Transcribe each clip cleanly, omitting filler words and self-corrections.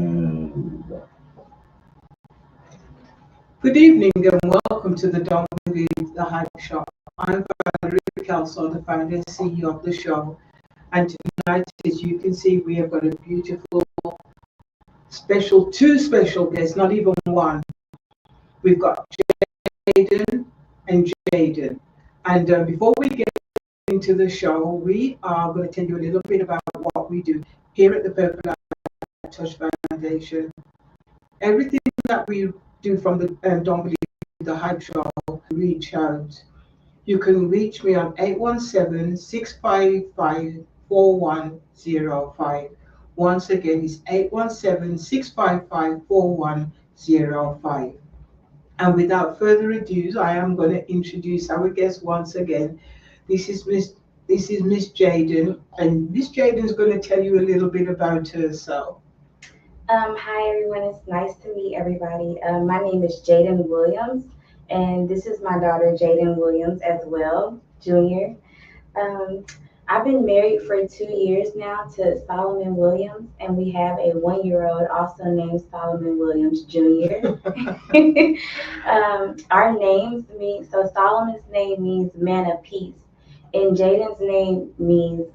And good evening and welcome to the Don't Believe the Hype Show. I'm Valerie Kelso, the founder and CEO of the show. And tonight, as you can see, we have got a beautiful, two special guests, not even one. We've got Jayden and Jayden. And before we get into the show, we are going to tell you a little bit about what we do here at the Purple Light Touch Foundation. Everything that we do from the Don't Believe the Hype Show, reach out. You can reach me on 817-655-4105. Once again, it's 817-655-4105. And without further ado, I am going to introduce our guest once again. This is Miss Jayden, and Miss Jayden is going to tell you a little bit about herself. Hi everyone, it's nice to meet everybody. My name is Jayden Williams, and this is my daughter Jayden Williams as well, Junior. I've been married for 2 years now to Solomon Williams, and we have a 1-year-old also named Solomon Williams Jr. Our names mean, so Solomon's name means man of peace, and Jayden's name means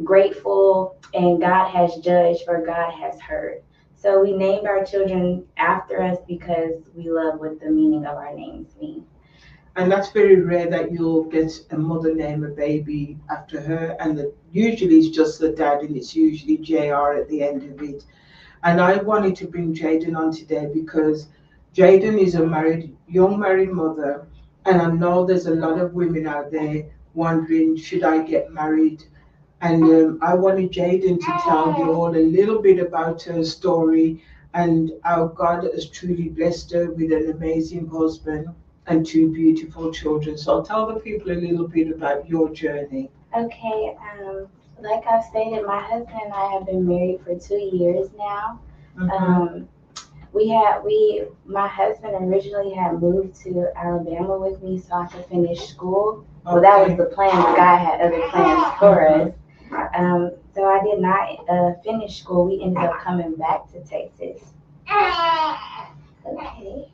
grateful, and God has judged for God has heard. So we named our children after us because we love what the meaning of our names mean. And that's very rare that you'll get a mother name a baby after her, and usually it's just the dad, and it's usually JR at the end of it. And I wanted to bring Jayden on today because Jayden is a young married mother, and I know there's a lot of women out there wondering, should I get married? And I wanted Jayden to tell you all a little bit about her story and how God has truly blessed her with an amazing husband and 2 beautiful children. So tell the people a little bit about your journey. Okay, like I've stated, my husband and I have been married for 2 years now. Mm-hmm. My husband originally had moved to Alabama with me so I could finish school. Well, that was the plan, but God had other plans for us. So I did not finish school. We ended up coming back to Texas. Okay.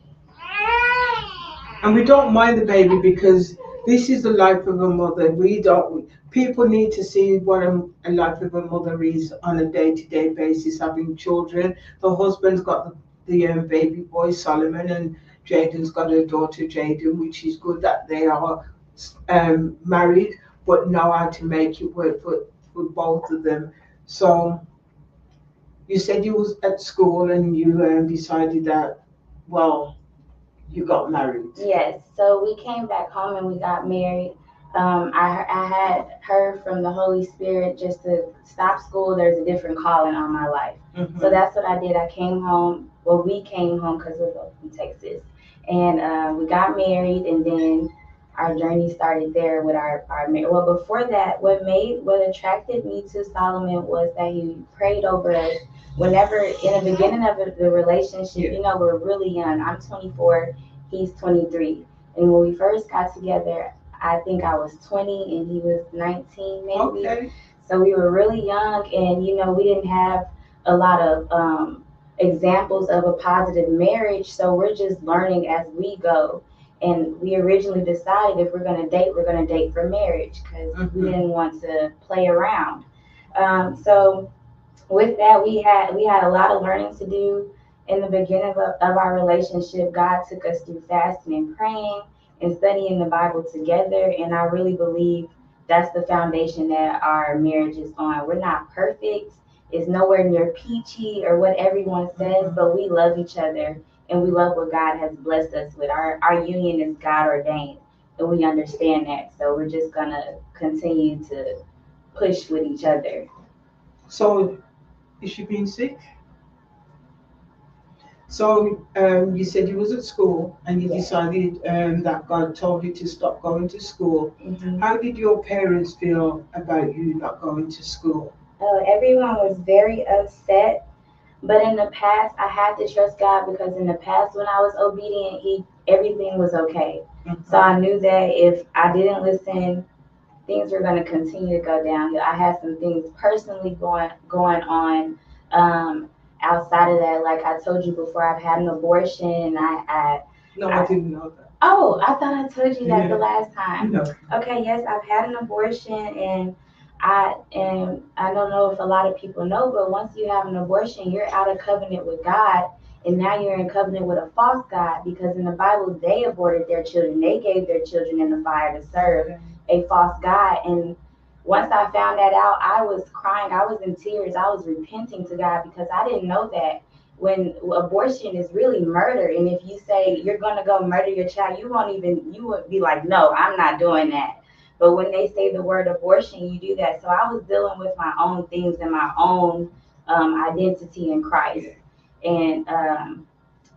And we don't mind the baby because this is the life of a mother. People need to see what a life of a mother is on a day-to-day basis, having children. The husband's got the baby boy Solomon, and Jayden's got a daughter Jayden, which is good that they are married, but know how to make it work for both of them. So you said you was at school and you decided that, well, you got married. Yes, so we came back home and we got married. I had heard from the Holy Spirit just to stop school. There's a different calling on my life. Mm-hmm. So that's what I did. I came home. Well, we came home because we're both from Texas. And we got married, and then our journey started there with our marriage. Well, before that, what attracted me to Solomon was that he prayed over us. Whenever in the beginning of the relationship, we're really young. I'm 24, he's 23. And when we first got together, I think I was 20 and he was 19 maybe. Okay. So we were really young, and we didn't have a lot of examples of a positive marriage. So we're just learning as we go. And we originally decided if we're going to date for marriage because we didn't want to play around. So with that, we had a lot of learning to do in the beginning of our relationship. God took us through fasting and praying and studying the Bible together, and I really believe that's the foundation that our marriage is on. We're not perfect. It's nowhere near peachy or what everyone says, but we love each other and we love what God has blessed us with. Our union is God ordained, and we understand that. So we're just gonna continue to push with each other. So, is she being sick? So you said you was at school and you decided that God told you to stop going to school. Mm-hmm. How did your parents feel about you not going to school? Everyone was very upset. But in the past, I had to trust God because in the past, when I was obedient, everything was okay. Mm-hmm. So I knew that if I didn't listen, things were going to continue to go downhill. I had some things personally going on outside of that, like I told you before, I've had an abortion. And No, I didn't know that. Oh, I thought I told you that the Yeah. last time. No. Okay, yes, I've had an abortion, and I don't know if a lot of people know, but once you have an abortion, you're out of covenant with God, and now you're in covenant with a false God, because in the Bible they aborted their children. They gave their children in the fire to serve a false God. And once I found that out, I was crying. I was in tears. I was repenting to God because I didn't know that when abortion is really murder. And if you say you're going to go murder your child, you would be like, no, I'm not doing that. But when they say the word abortion, you do that. So I was dealing with my own things and my own identity in Christ. And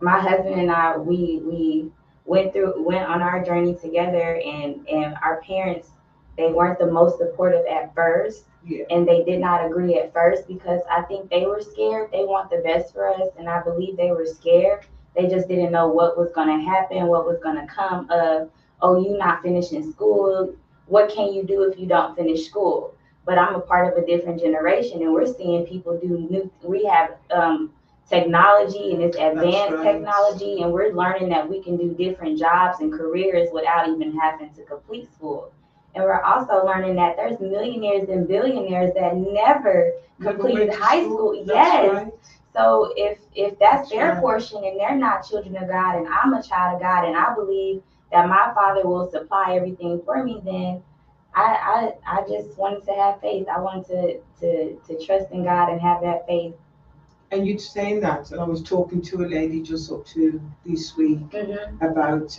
my husband and I, we went on our journey together, and our parents, they weren't the most supportive at first. Yeah. And they did not agree at first because I think they were scared. They want the best for us, and I believe they were scared. They just didn't know what was going to happen, what was going to come of, oh, you not finishing school. What can you do if you don't finish school? But I'm a part of a different generation, and we're seeing people do new. We have technology, and it's advanced technology, and we're learning that we can do different jobs and careers without even having to complete school. And we're also learning that there's millionaires and billionaires that never completed high school. Yes. Right. So if that's their portion, and they're not children of God, and I'm a child of God, and I believe that my Father will supply everything for me, then I just wanted to have faith. I wanted to trust in God and have that faith. And you'd saying that, and I was talking to a lady just up to this week about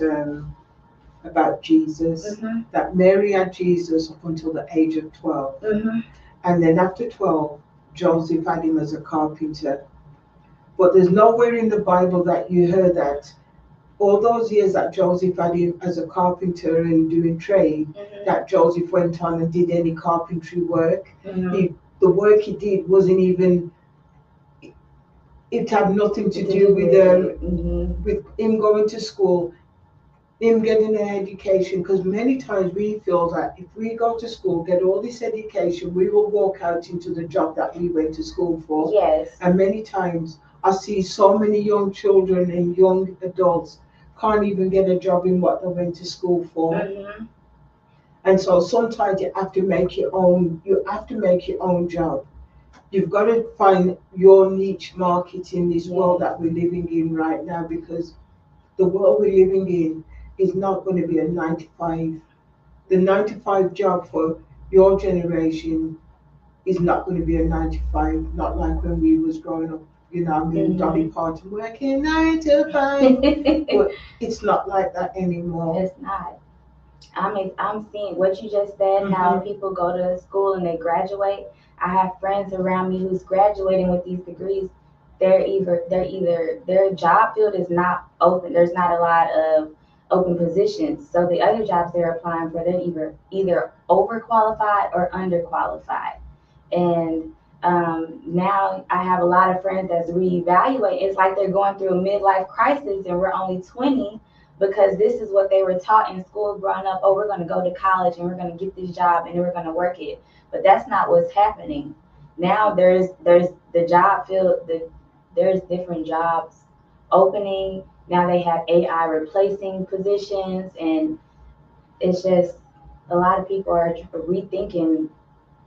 Jesus, that Mary had Jesus up until the age of 12. And then after 12, Joseph had him as a carpenter. But there's nowhere in the Bible that you heard that all those years that Joseph had him as a carpenter and doing trade, that Joseph went on and did any carpentry work. The work he did wasn't even, it had nothing to do with him going to school, him getting an education, because many times we feel that if we go to school, get all this education, we will walk out into the job that we went to school for. Yes. And many times I see so many young children and young adults can't even get a job in what they went to school for. And so sometimes you have to make your own job. You've got to find your niche market in this world that we're living in right now, because the world we're living in is not going to be a 9 to 5. The 9 to 5 job for your generation is not going to be a 9 to 5, not like when we was growing up. You know, I'm in Dolly Parton working 9 to 5. But it's not like that anymore. It's not. I'm seeing what you just said, how people go to school and they graduate. I have friends around me who's graduating with these degrees. Their job field is not open. There's not a lot of open positions. So the other jobs they're applying for, they're either overqualified or underqualified. And now I have a lot of friends that's reevaluate. It's like they're going through a midlife crisis, and we're only 20, because this is what they were taught in school growing up. Oh, we're going to go to college and we're going to get this job and then we're going to work it. But that's not what's happening. Now there's the job field, there's different jobs opening. Now they have AI replacing positions, and it's just a lot of people are rethinking,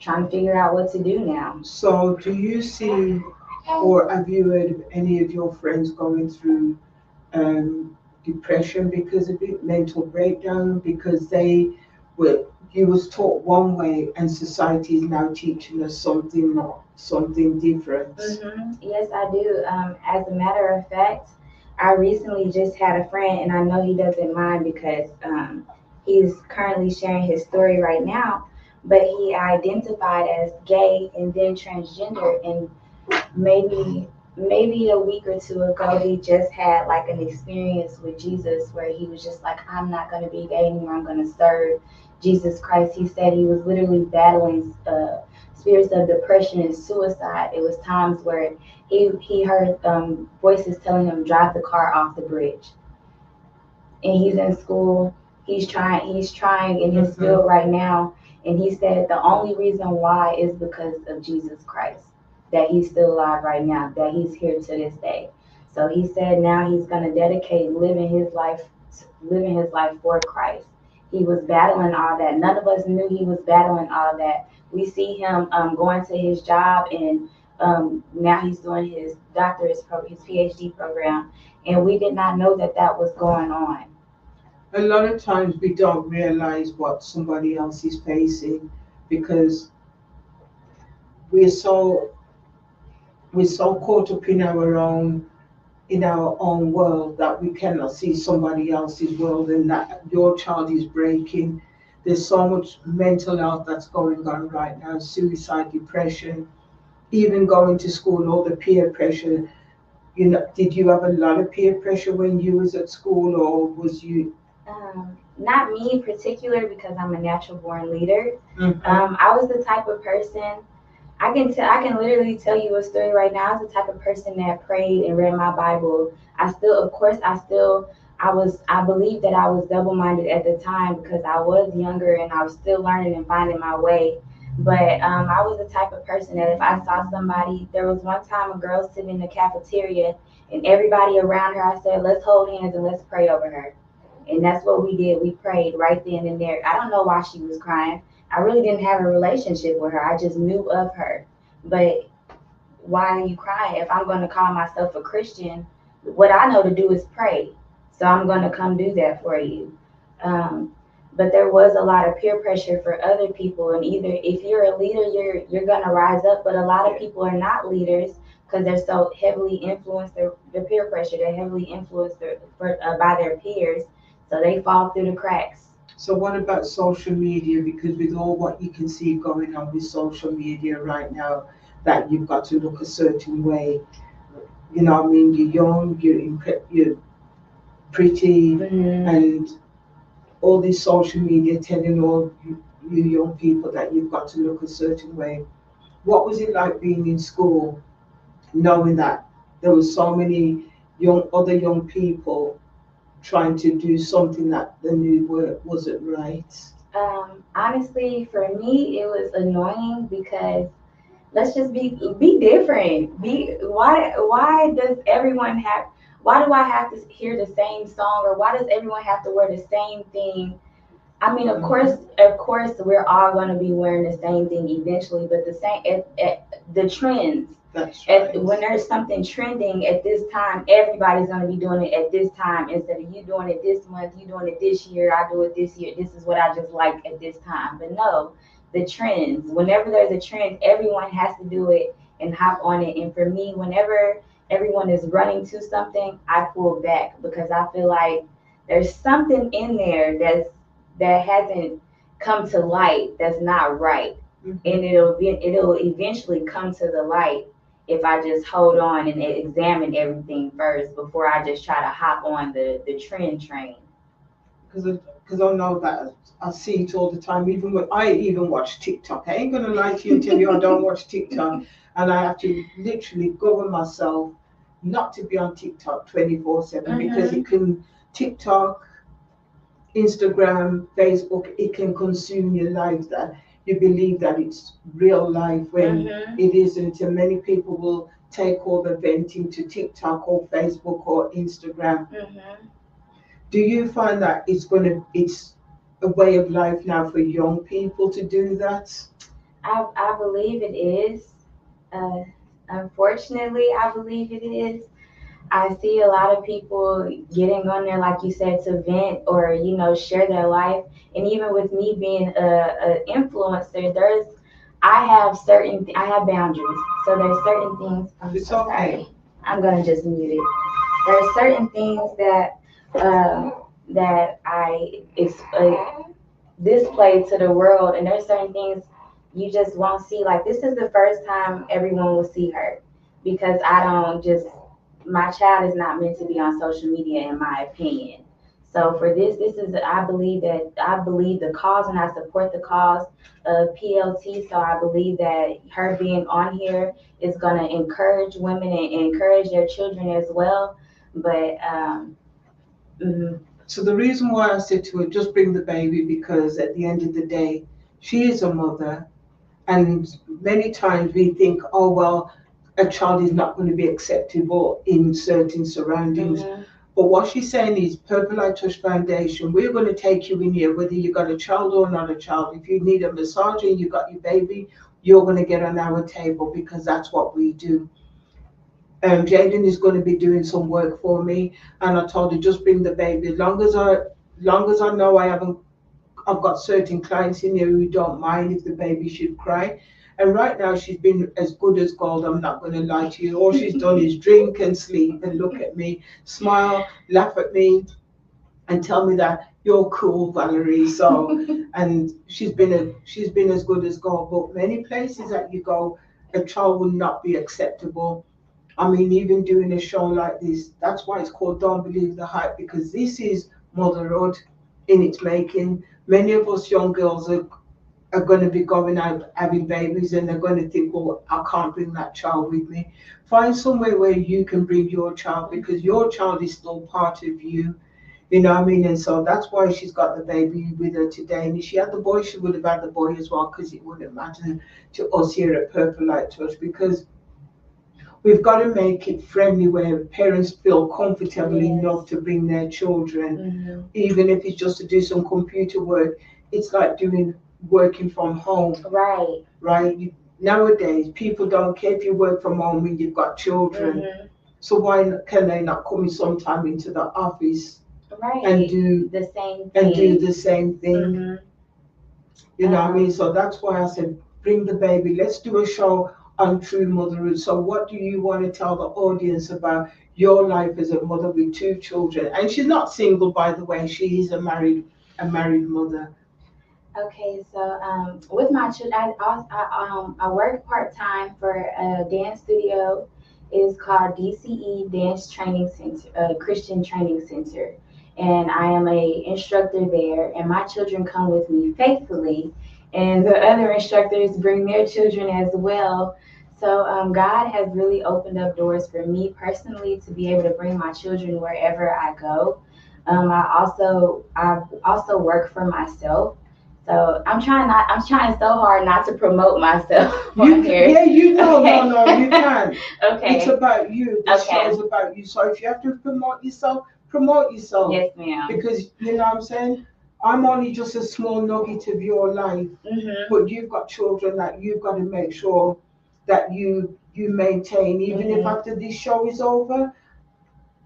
trying to figure out what to do now. So do you see, or have you heard of any of your friends going through depression because of it, mental breakdown, because you was taught one way and society is now teaching us something different? Yes, I do. As a matter of fact, I recently just had a friend, and I know he doesn't mind because he's currently sharing his story right now, but he identified as gay and then transgender, and maybe a week or two ago, he just had like an experience with Jesus where he was just like, I'm not going to be gay anymore. I'm going to serve Jesus Christ. He said he was literally battling spirits of depression and suicide. It was times where he heard voices telling him, drive the car off the bridge. And he's in school. He's trying in his field right now. And he said the only reason why is because of Jesus Christ. that he's still alive right now, that he's here to this day. So he said now he's going to dedicate living his life for Christ. He was battling all that. None of us knew he was battling all that. We see him going to his job, and now he's doing his his PhD program, and we did not know that that was going on. A lot of times we don't realize what somebody else is facing because we're so we're so caught up in our own world that we cannot see somebody else's world, and that your child is breaking. There's so much mental health that's going on right now, suicide, depression, even going to school, all the peer pressure. You know, did you have a lot of peer pressure when you was at school, or was you? Not me in particular, because I'm a natural born leader. Mhm. I was the type of person. I can literally tell you a story right now. I was the type of person that prayed and read my Bible. I still, of course, I believe that I was double minded at the time because I was younger and I was still learning and finding my way. But I was the type of person that if I saw somebody, there was one time a girl sitting in the cafeteria and everybody around her, I said, let's hold hands and let's pray over her. And that's what we did. We prayed right then and there. I don't know why she was crying. I really didn't have a relationship with her. I just knew of her. But why are you crying? If I'm going to call myself a Christian, what I know to do is pray. So I'm going to come do that for you. Um, but there was a lot of peer pressure for other people, and either if you're a leader, you're going to rise up. But a lot of people are not leaders because they're so heavily influenced. Their peer pressure. They're heavily influenced by their peers, so they fall through the cracks. So what about social media? Because with all what you can see going on with social media right now, that you've got to look a certain way. You know what I mean? You're young, you're pretty, Mhm. and all this social media telling all you young people that you've got to look a certain way. What was it like being in school, knowing that there was so many other young people trying to do something that they knew wasn't right? Honestly, for me, it was annoying because let's just be different. Be why does everyone have why do I have to hear the same song, or why does everyone have to wear the same thing? I mean, of course, we're all going to be wearing the same thing eventually, but the trends. That's right. When there's something trending at this time, everybody's going to be doing it at this time instead of you doing it this month, you doing it this year, I do it this year. This is what I just like at this time. But no, the trends. Whenever there's a trend, everyone has to do it and hop on it. And for me, whenever everyone is running to something, I pull back because I feel like there's something in there that hasn't come to light that's not right, Mhm. and it'll eventually come to the light if I just hold on and examine everything first before I just try to hop on the trend train. Because I know that I see it all the time. Even when I even watch TikTok, I ain't gonna lie to you and tell you I don't watch TikTok, and I have to literally govern myself not to be on TikTok 24/7 because Mhm. it can TikTok, Instagram, Facebook, it can consume your life. That you believe that it's real life when Mhm. it isn't, and many people will take all the venting to TikTok or Facebook or Instagram. Mhm. Do you find that it's a way of life now for young people to do that? I believe it is. Uh, Unfortunately, I believe it is. I see a lot of people getting on there, like you said, to vent or share their life. And even with me being a influencer, I have boundaries. So there's certain things. I'm It's so okay. sorry. I'm gonna just mute it. There are certain things that display to the world, and there's certain things you just won't see. Like this is the first time everyone will see her because I don't just my child is not meant to be on social media, in my opinion. So for this is I believe the cause and I support the cause of PLT. So I believe that her being on here is going to encourage women and encourage their children as well. But mhm. So the reason why I said to her, just bring the baby, because at the end of the day, she is a mother, and many times we think, oh well, a child is not going to be acceptable in certain surroundings. Mm-hmm. But what she's saying is, Purple Light Touch Foundation, we're going to take you in here, whether you got a child or not a child. If you need a massage and you got your baby, you're going to get on our table because that's what we do. Jayden is going to be doing some work for me, and I told her just bring the baby. As long as I know I've got certain clients in here who don't mind if the baby should cry. And right now she's been as good as gold. I'm not going to lie to you. All she's done is drink and sleep and look at me, smile, laugh at me, and tell me that you're cool, Valerie. So, and she's been as good as gold. But many places that you go, a child will not be acceptable. I mean, even doing a show like this, that's why it's called Don't Believe the Hype, because this is motherhood in its making. Many of us young girls are going to be going out having babies and they're going to think, well, I can't bring that child with me. Find somewhere where you can bring your child because your child is still part of you. You know what I mean? And so that's why she's got the baby with her today. And if she had the boy, she would have had the boy as well because it wouldn't matter to us here at Purple Light Touch because we've got to make it friendly where parents feel comfortable enough to bring their children, even if it's just to do some computer work. It's like working from home, Right. right? Nowadays, people don't care if you work from home when you've got children. So why can they not come in sometime into the office Right. and do The same and do thing. the same thing? You know what I mean? So that's why I said, bring the baby. Let's do a show on true motherhood. So what do you want to tell the audience about your life as a mother with two children? And she's not single, by the way. She is a married mother. Okay, so with my children, I work part time for a dance studio. It's called DCE Dance Training Center, Christian Training Center, and I am a instructor there. And my children come with me faithfully, and the other instructors bring their children as well. So God has really opened up doors for me personally to be able to bring my children wherever I go. I also work for myself. So I'm trying so hard not to promote myself on here. Yeah, Okay. no, you can. It's Okay. about you. This Okay. show's about you. So if you have to promote yourself. Yes, ma'am. Because you know what I'm saying? I'm only just a small nugget of your life, but you've got children that you've got to make sure that you maintain, even if after this show is over,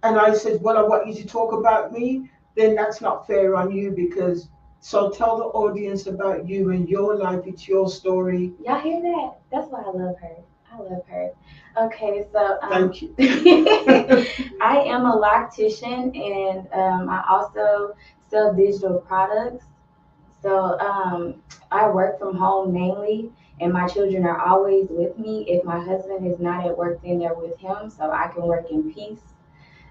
and I said, well, I want you to talk about me, then that's not fair on you because so tell the audience about you and your life. It's your story. Y'all hear that? That's why I love her. I love her. Okay, so Thank you. I am a loctician and I also sell digital products. So I work from home mainly, and my children are always with me. If my husband is not at work, then they're with him, so I can work in peace.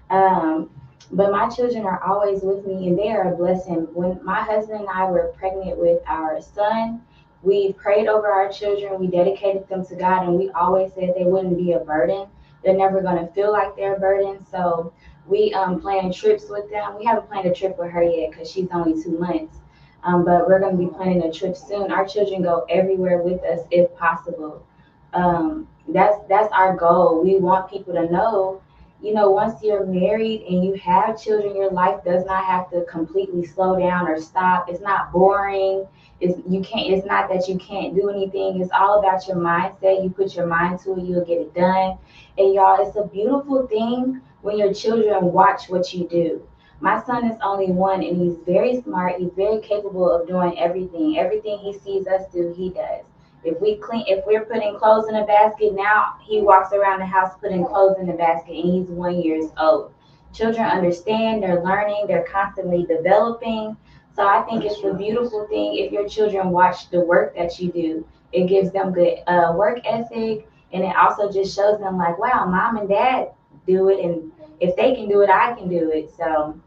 Um, but my children are always with me, and they are a blessing. When my husband and I were pregnant with our son, we prayed over our children. We dedicated them to God, and we always said they wouldn't be a burden. They're never going to feel like they're a burden. So we planned trips with them. We haven't planned a trip with her yet because she's only 2 months. But we're going to be planning a trip soon. Our children go everywhere with us if possible. That's our goal. We want people to know, once you're married and you have children, your life does not have to completely slow down or stop. It's not boring. It's not that you can't do anything. It's all about your mindset. You put your mind to it, you'll get it done. And y'all, it's a beautiful thing when your children watch what you do. My son is only one and he's very smart. He's very capable of doing everything. Everything he sees us do, he does. If we're putting clothes in a basket, now he walks around the house putting clothes in the basket and he's 1 year old. Children understand, they're learning, they're constantly developing. So I think it's a beautiful thing if your children watch the work that you do. It gives them good work ethic, and it also just shows them like, wow, mom and dad do it, and if they can do it, I can do it. So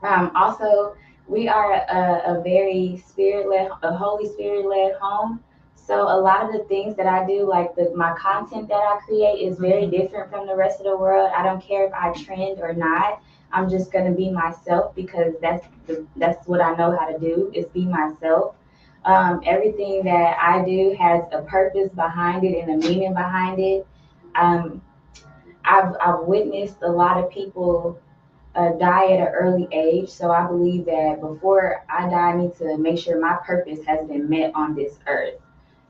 also, we are a very a Holy Spirit led home. So a lot of the things that I do, like my content that I create, is very different from the rest of the world. I don't care if I trend or not. I'm just gonna be myself because that's what I know how to do is be myself. Everything that I do has a purpose behind it and a meaning behind it. um, I've witnessed a lot of people die at an early age. So I believe that before I die, I need to make sure my purpose has been met on this earth.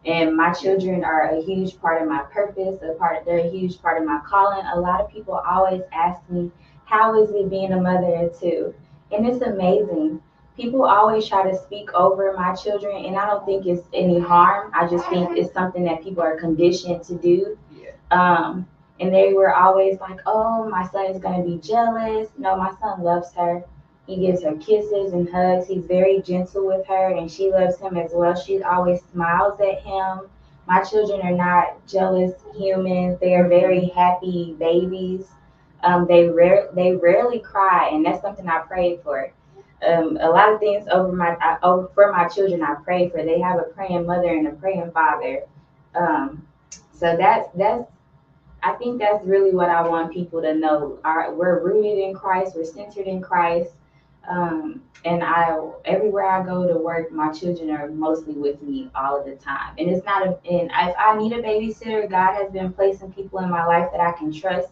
And my children are a huge part of my purpose, they're a huge part of my calling. A lot of people always ask me, how is it being a mother of two? And it's amazing. People always try to speak over my children, and I don't think it's any harm. I just think it's something that people are conditioned to do. Yeah. And they were always like, oh, my son is going to be jealous. No, my son loves her. He gives her kisses and hugs. He's very gentle with her, and she loves him as well. She always smiles at him. My children are not jealous humans. They are very happy babies. They rarely cry, and that's something I prayed for. A lot of things for my children I pray for. They have a praying mother and a praying father. Um, so that's I think that's really what I want people to know. We're rooted in Christ. We're centered in Christ. And everywhere I go to work, my children are mostly with me all of the time. And it's not and if I need a babysitter, God has been placing people in my life that I can trust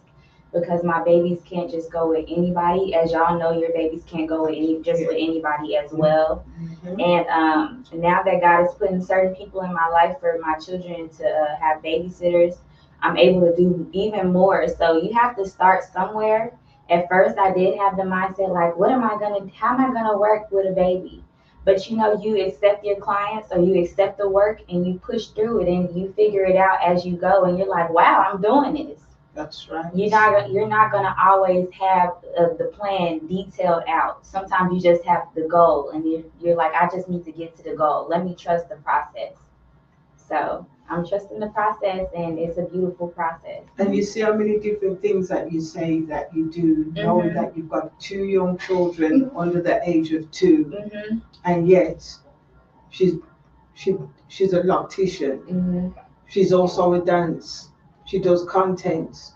because my babies can't just go with anybody. As y'all know, your babies can't go with anybody as well. Mm-hmm. And now that God is putting certain people in my life for my children to have babysitters, I'm able to do even more. So you have to start somewhere. At first, I did have the mindset like, how am I gonna work with a baby? But you accept your clients or you accept the work and you push through it and you figure it out as you go. And you're like, wow, I'm doing this. That's right. You're not gonna always have the plan detailed out. Sometimes you just have the goal, and you're like, I just need to get to the goal. Let me trust the process. So I'm trusting the process, and it's a beautiful process. And you see how many different things that you say that you do, knowing that you've got two young children under the age of 2, and yet she's she she's a loctician. She's also a dance. She does content.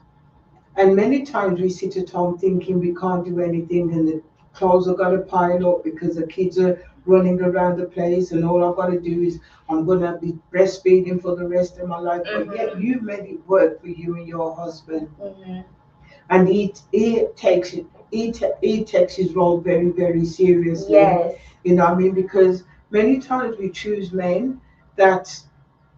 And many times we sit at home thinking we can't do anything and the clothes are gonna pile up because the kids are running around the place and all I've got to do is I'm gonna be breastfeeding for the rest of my life. But yet you made it work for you and your husband. And he takes his role very, very seriously. Yes. You know what I mean? Because many times we choose men that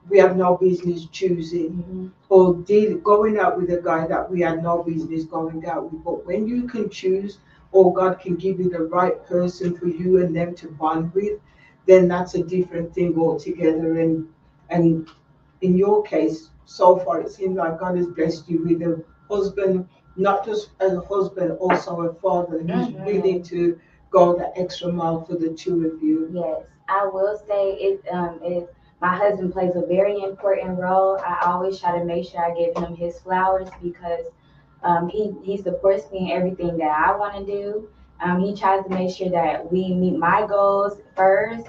we have no business choosing, or going out with a guy that we had no business going out with. But when you can choose, or God can give you the right person for you and them to bond with, then that's a different thing altogether. And in your case, so far it seems like God has blessed you with a husband, not just a husband, also a father who's willing to go the extra mile for the two of you. Yes, I will say my husband plays a very important role. I always try to make sure I give him his flowers because he supports me in everything that I want to do. He tries to make sure that we meet my goals first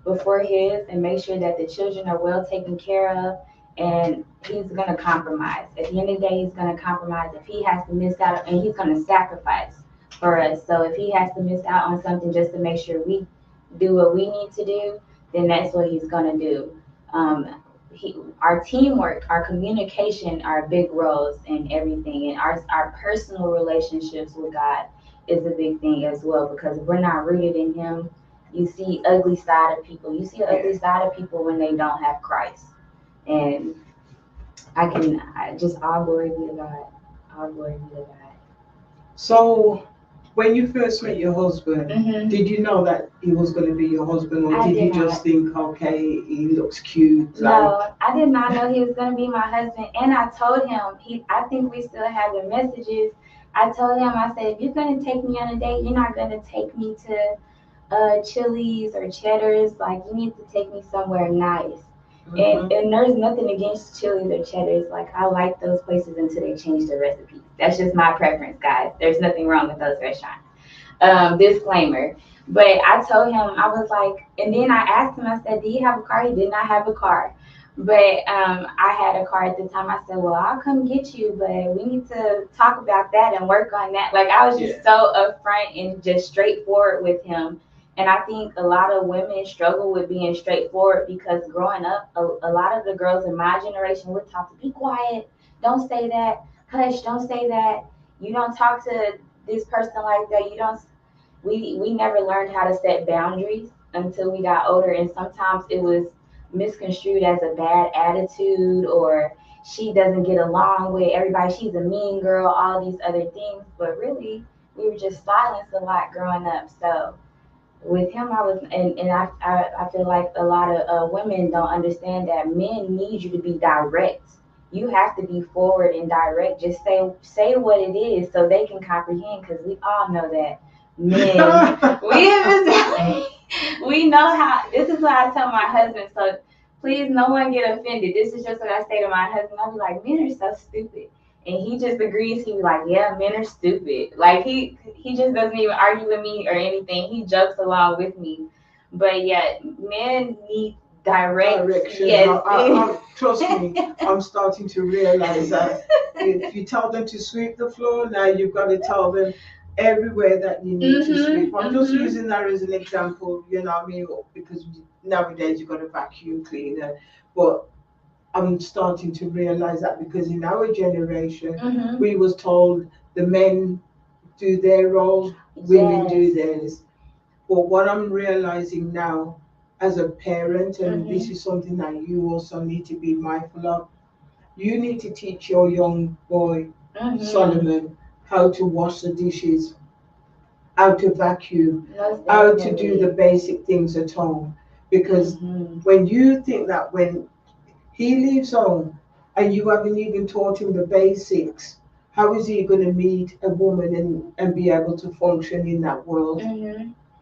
before his and make sure that the children are well taken care of. And he's going to compromise. At the end of the day, he's going to compromise. If he has to miss out, and he's going to sacrifice for us. So if he has to miss out on something just to make sure we do what we need to do, then that's what he's going to do. Our teamwork, our communication are big roles in everything, and our personal relationships with God is a big thing as well. Because if we're not rooted in Him, you see ugly side of people. You see ugly side of people when they don't have Christ, and I just all glory be to God. All glory be to God. So, when you first met your husband, did you know that he was going to be your husband, or did you just think, okay, he looks cute? No, I did not know he was going to be my husband. And I told him, I think we still have the messages. I told him, I said, if you're going to take me on a date, you're not going to take me to Chili's or Cheddar's. Like, you need to take me somewhere nice. And there's nothing against Chili's or Cheddar's. Like, I like those places until they change the recipes. That's just my preference, guys. There's nothing wrong with those restaurants. Disclaimer. But I told him, I was like, and then I asked him, I said, do you have a car? He did not have a car. But I had a car at the time. I said, well, I'll come get you, but we need to talk about that and work on that. Like, I was just so upfront and just straightforward with him. And I think a lot of women struggle with being straightforward because growing up, a lot of the girls in my generation were taught to be quiet, don't say that, hush, don't say that, you don't talk to this person like that, you don't. We never learned how to set boundaries until we got older, and sometimes it was misconstrued as a bad attitude, or she doesn't get along with everybody, she's a mean girl, all these other things. But really, we were just silenced a lot growing up. So with him, I was, and I feel like a lot of women don't understand that men need you to be direct. You have to be forward and direct. Just say what it is so they can comprehend. Because we all know that men, we know how. This is what I tell my husband. So please, no one get offended. This is just what I say to my husband. I'll be like, men are so stupid. And he just agrees. He be like, "Yeah, men are stupid." Like he just doesn't even argue with me or anything. He jokes along with me. But yeah, men need direction. Yes. Trust me, I'm starting to realize that if you tell them to sweep the floor, now you've got to tell them everywhere that you need to sweep. I'm just using that as an example, you know what I mean? Because nowadays you've got a vacuum cleaner. But I'm starting to realize that because in our generation, we was told the men do their role, women do theirs. But what I'm realizing now as a parent, and this is something that you also need to be mindful of, you need to teach your young boy, Solomon, how to wash the dishes, how to vacuum, how to do the basic things at home. Because when you think that when he leaves home and you haven't even taught him the basics, how is he going to meet a woman and be able to function in that world?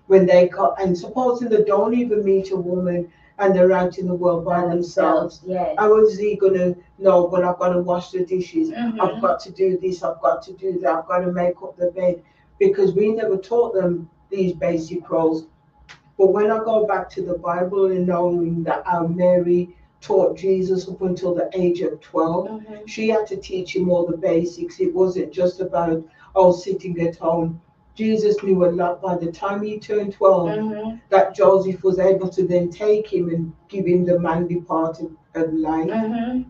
When they got, and supposing they don't even meet a woman and they're out in the world by themselves, how is he going to know, well, I've got to wash the dishes, I've got to do this, I've got to do that, I've got to make up the bed, because we never taught them these basic roles. But when I go back to the Bible and knowing that our Mary taught Jesus up until the age of 12, she had to teach him all the basics. It wasn't just about, sitting at home. Jesus knew a lot by the time he turned 12, that Joseph was able to then take him and give him the manly part of life.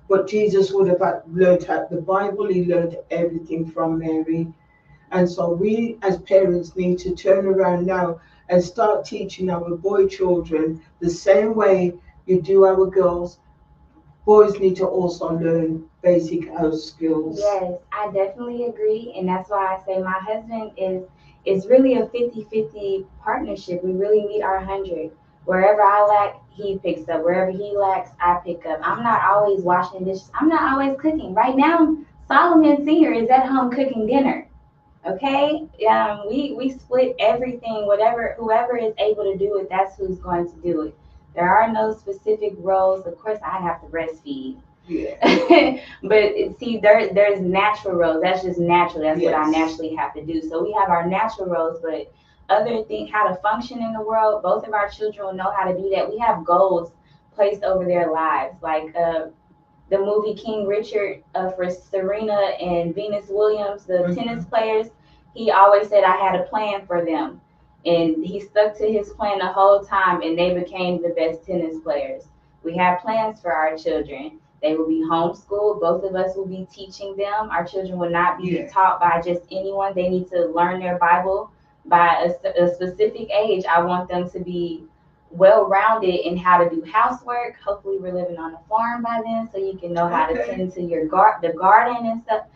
But Jesus would have learned out the Bible, he learned everything from Mary. And so we as parents need to turn around now and start teaching our boy children the same way you do our girls. Boys need to also learn basic house skills. Yes, I definitely agree. And that's why I say my husband is really a 50-50 partnership. We really meet our 100. Wherever I lack, he picks up. Wherever he lacks, I pick up. I'm not always washing dishes. I'm not always cooking. Right now, Solomon Senior is at home cooking dinner. Okay, we split everything. Whatever, whoever is able to do it, that's who's going to do it. There are no specific roles. Of course, I have to breastfeed. Yeah. But see, there's natural roles. That's just natural. That's what I naturally have to do. So we have our natural roles, but other things, how to function in the world. Both of our children will know how to do that. We have goals placed over their lives, like the movie King Richard, for Serena and Venus Williams, the tennis players. He always said I had a plan for them. And he stuck to his plan the whole time, and they became the best tennis players. We have plans for our children. They will be homeschooled. Both of us will be teaching them. Our children will not be taught by just anyone. They need to learn their Bible by a specific age. I want them to be well-rounded in how to do housework. Hopefully we're living on a farm by then, so you can know how to tend to your the garden and stuff.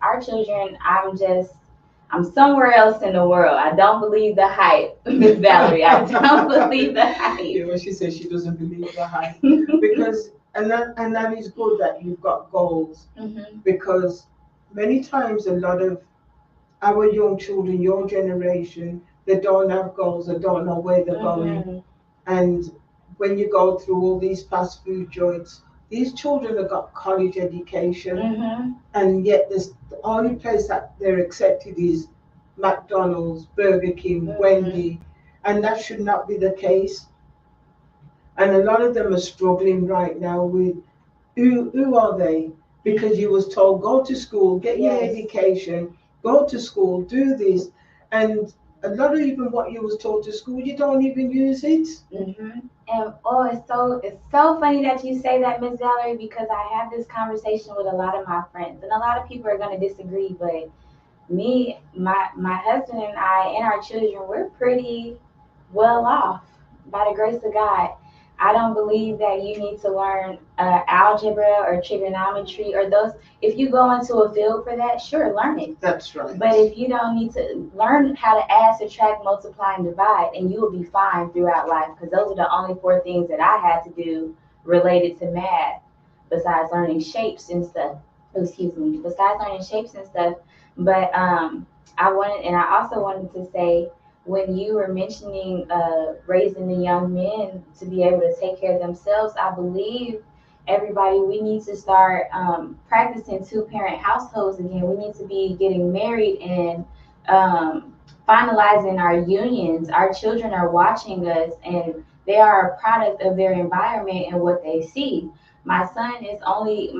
Our children, I'm somewhere else in the world. I don't believe the hype, Miss Valerie. I don't believe the hype. Yeah, when she says she doesn't believe the hype. Because and that is good that you've got goals. Because many times a lot of our young children, your generation, they don't have goals, they don't know where they're going. And when you go through all these fast food joints, these children have got college education, and yet the only place that they're accepted is McDonald's, Burger King, Wendy, and that should not be the case. And a lot of them are struggling right now with who are they? Because you was told, go to school, get your education, go to school, do this. And a lot of even what you was taught to school, you don't even use it. And oh, it's so funny that you say that, Miss Valerie, because I have this conversation with a lot of my friends, and a lot of people are going to disagree, but me, my husband and I and our children, we're pretty well off by the grace of God. I don't believe that you need to learn algebra or trigonometry or those. If you go into a field for that, sure, learn it. That's right. But if you don't need to learn how to add, subtract, multiply, and divide, and you will be fine throughout life, because those are the only four things that I had to do related to math, besides learning shapes and stuff. Oh, excuse me. Besides learning shapes and stuff, but I wanted, and I also wanted to say, when you were mentioning raising the young men to be able to take care of themselves, I believe everybody, we need to start practicing two-parent households again. We need to be getting married and finalizing our unions. Our children are watching us, and they are a product of their environment and what they see. My son is only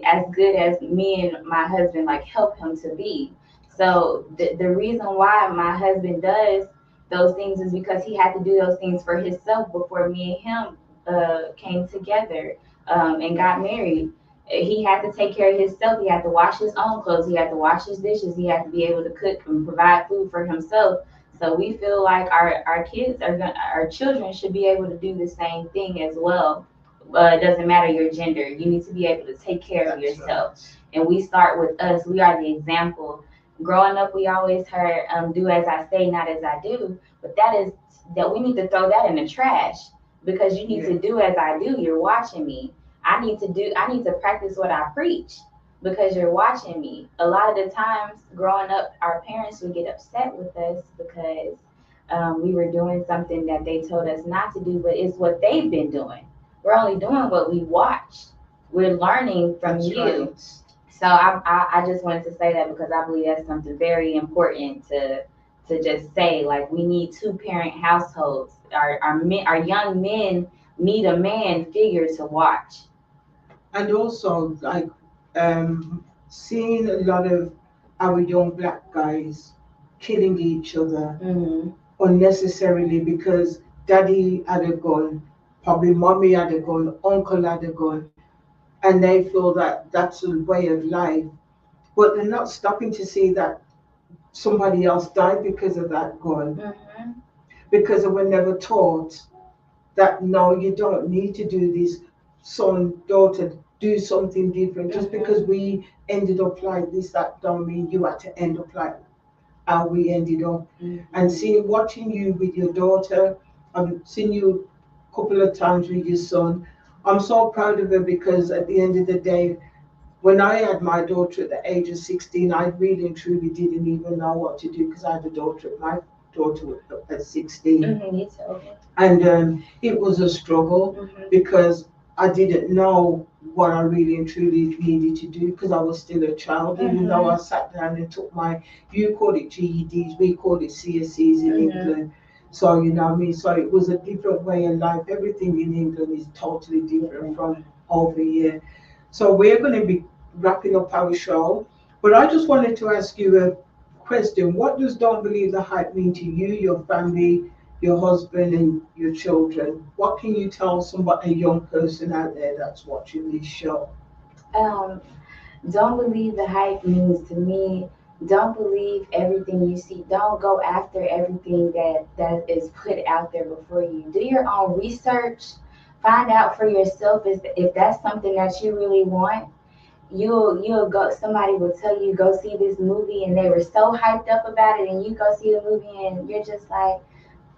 as good as me and my husband like help him to be. So the reason why my husband does those things is because he had to do those things for himself before me and him came together and got married. He had to take care of himself. He had to wash his own clothes. He had to wash his dishes. He had to be able to cook and provide food for himself. So we feel like our children should be able to do the same thing as well. It doesn't matter your gender. You need to be able to take care of That's yourself. right. And we start with us. We are the example. Growing up, we always heard, "Do as I say, not as I do." But that we need to throw that in the trash, because you need Yeah. to do as I do. You're watching me. I need to practice what I preach, because you're watching me. A lot of the times growing up, our parents would get upset with us because we were doing something that they told us not to do, but it's what they've been doing. We're only doing what we watched. We're learning from That's you. right. So I just wanted to say that, because I believe that's something very important to just say. Like, we need two-parent households. Our young men need a man figure to watch. And also, like, seeing a lot of our young black guys killing each other Mm-hmm. unnecessarily because daddy had a gun, probably mommy had a gun, uncle had a gun, and they feel that that's a way of life. But they're not stopping to see that somebody else died because of that gun, Mm-hmm. because they were never taught that no, you don't need to do this, son, daughter, do something different. Just Mm-hmm. because we ended up like this, that don't mean you had to end up like how we ended up. And Mm-hmm. seeing, watching you with your daughter, I've seen you a couple of times with your son. I'm so proud of her because at the end of the day, when I had my daughter at the age of 16, I really and truly didn't even know what to do because I had a daughter, my daughter at 16. Mm-hmm. You too. And it was a struggle Mm-hmm. because I didn't know what I really and truly needed to do because I was still a child, even though I Mm-hmm. sat down and took my, you call it GEDs, we call it CSEs in Mm-hmm. England. So, you know what I mean? So it was a different way of life. Everything in England is totally different Different. from over here. So we're going to be wrapping up our show. But I just wanted to ask you a question. What does Don't Believe the Hype mean to you, your family, your husband, and your children? What can you tell somebody, a young person out there that's watching this show? Um, don't believe the hype means to me, don't believe everything you see. Don't go after everything that is put out there before you. Do your own research. Find out for yourself if that's something that you really want. You'll go, somebody will tell you go see this movie, and they were so hyped up about it, and you go see the movie and you're just like,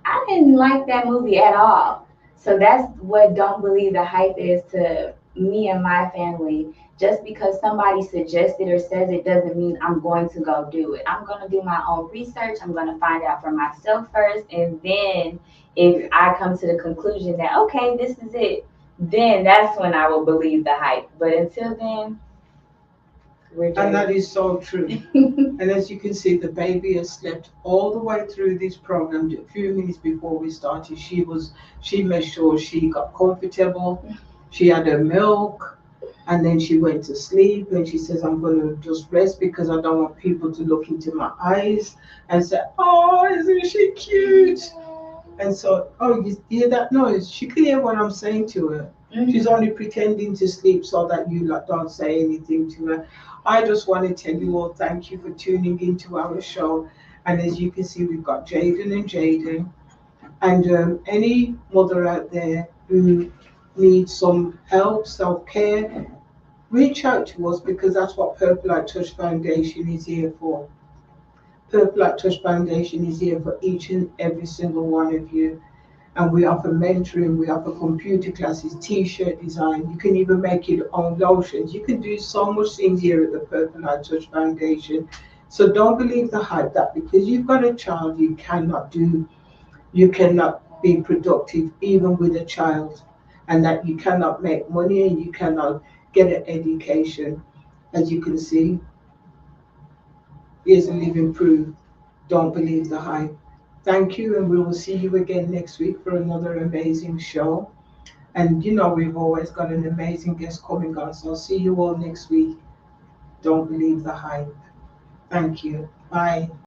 I didn't like that movie at all. So that's what don't believe the hype is to me and my family. Just because somebody suggested or says it doesn't mean I'm going to go do it. I'm going to do my own research. I'm going to find out for myself first. And then if I come to the conclusion that, okay, this is it, then that's when I will believe the hype. But until then, we're And just. that is so true. And as you can see, the baby has slept all the way through this program. A few minutes before we started, she made sure she got comfortable. She had her milk. And then she went to sleep and she says, I'm going to just rest because I don't want people to look into my eyes and say, oh, isn't she cute? And so, oh, you hear that noise? She can hear what I'm saying to her. She's only pretending to sleep so that you don't say anything to her. I just want to tell you all thank you for tuning into our show. And as you can see, we've got Jayden and Jayden. And any mother out there who needs some help, self care, reach out to us because that's what Purple Light Touch Foundation is here for. Purple Light Touch Foundation is here for each and every single one of you. And we offer mentoring, we offer computer classes, t-shirt design. You can even make your own lotions. You can do so much things here at the Purple Light Touch Foundation. So don't believe the hype that because you've got a child, you cannot be productive even with a child, and that you cannot make money and you cannot get an education. As you can see, here's a living proof. Don't believe the hype. Thank you, and we will see you again next week for another amazing show. And you know, we've always got an amazing guest coming on, so I'll see you all next week. Don't believe the hype. Thank you. Bye.